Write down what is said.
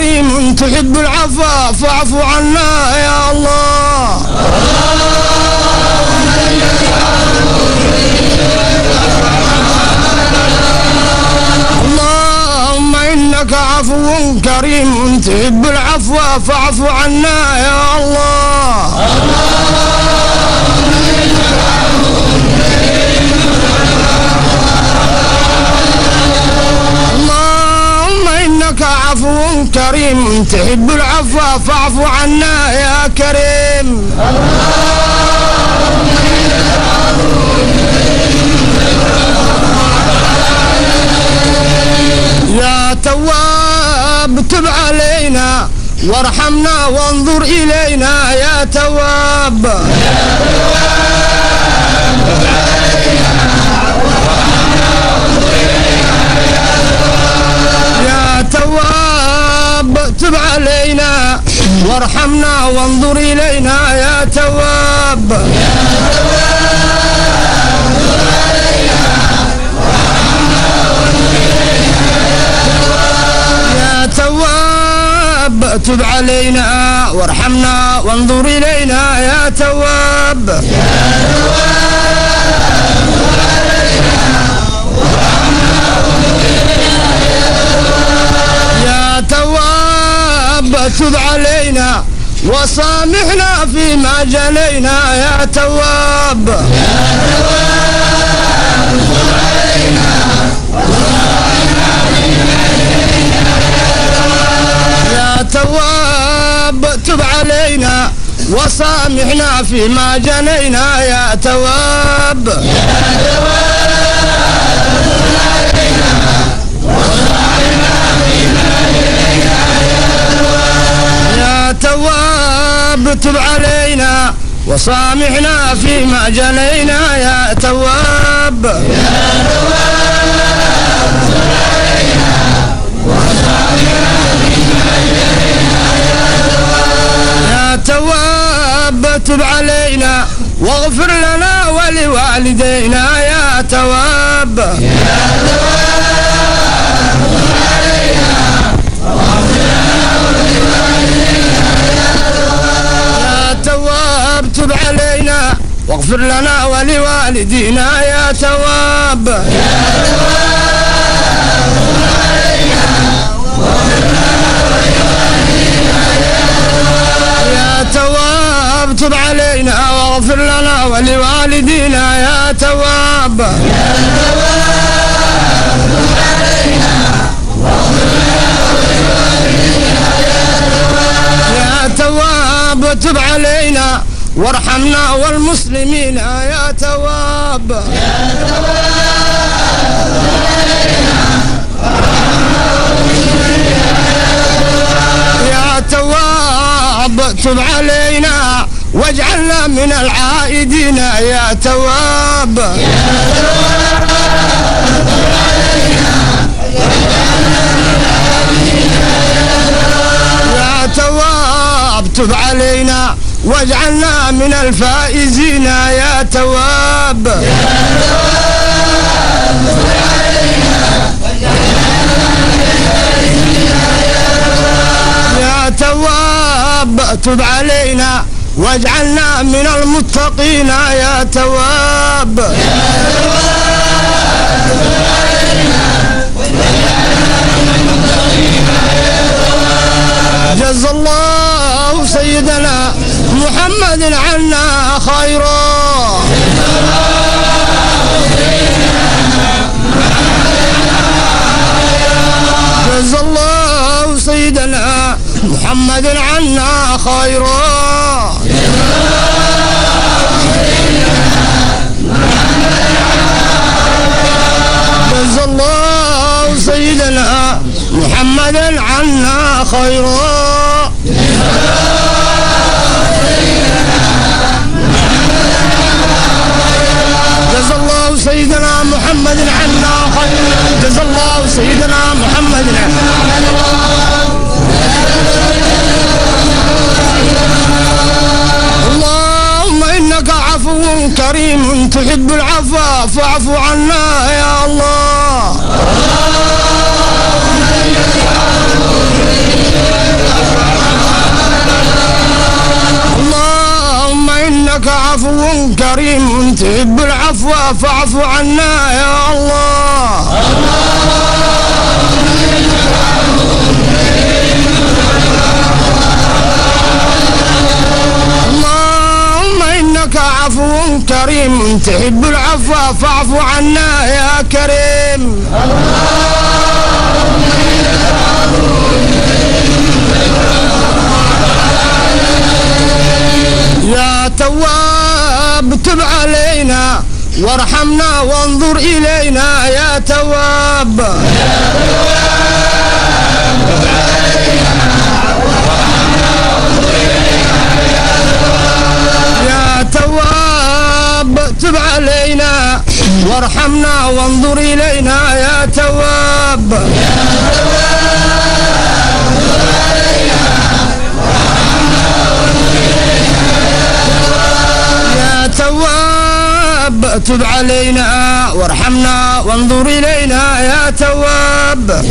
كريم تحب العفو فاعف عنا يا الله. اللهم إنك عفو كريم تحب العفو فاعف عنا يا الله. اللهم إنك عفو كريم تحب العفو فاعف عنا يا كريم. يا تواب تب علينا وارحمنا وانظر إلينا يا تواب. يا تواب تب علينا وارحمنا وانظر إلينا يا تواب. يا تواب تب علينا وارحمنا وانظر إلينا يا تواب. يا تواب تب علينا وسامحنا فيما جنينا يا تواب. يا تواب تب علينا وسامحنا فيما جنينا يا تواب. يا تواب تب علينا وسامحنا فيما جنينا يا تواب. يا تواب تب علينا واغفر لنا ولوالدينا يا تواب. يا تواب تب علينا واغفر لنا ولوالدينا يا تواب. يا تواب تب علينا واغفر لنا ولوالدينا يا تواب. يا تواب تب علينا وارحمنا والمسلمين يا تواب. يا تواب تب علينا واجعلنا من العائدين يا تواب. يا تواب تب علينا واجعلنا من الفائزين يا تواب. يا تواب تب علينا واجعلنا من المتقين يا تواب. جزا الله سيدنا محمد عنا خيرا. جزا الله سيدنا محمد عنا خيرا. جزا الله سيدنا محمد عنا خيرا. جزا الله سيدنا محمد عنا خيرا. جزا الله سيدنا محمد عنا خيرا. اللهم إنك عفو كريم تحب العفو فاعف عنا يا الله. كريم تحب العفو فاعف عنا يا الله. اللهم إنك عفو كريم تحب العفو فاعف عنا يا كريم. يا تواب تب علينا وارحمنا وانظر إلينا يا تواب. يا تواب تب علينا وارحمنا وانظر إلينا يا تواب. تواب تب علينا وارحمنا وانظر إلينا يا تواب.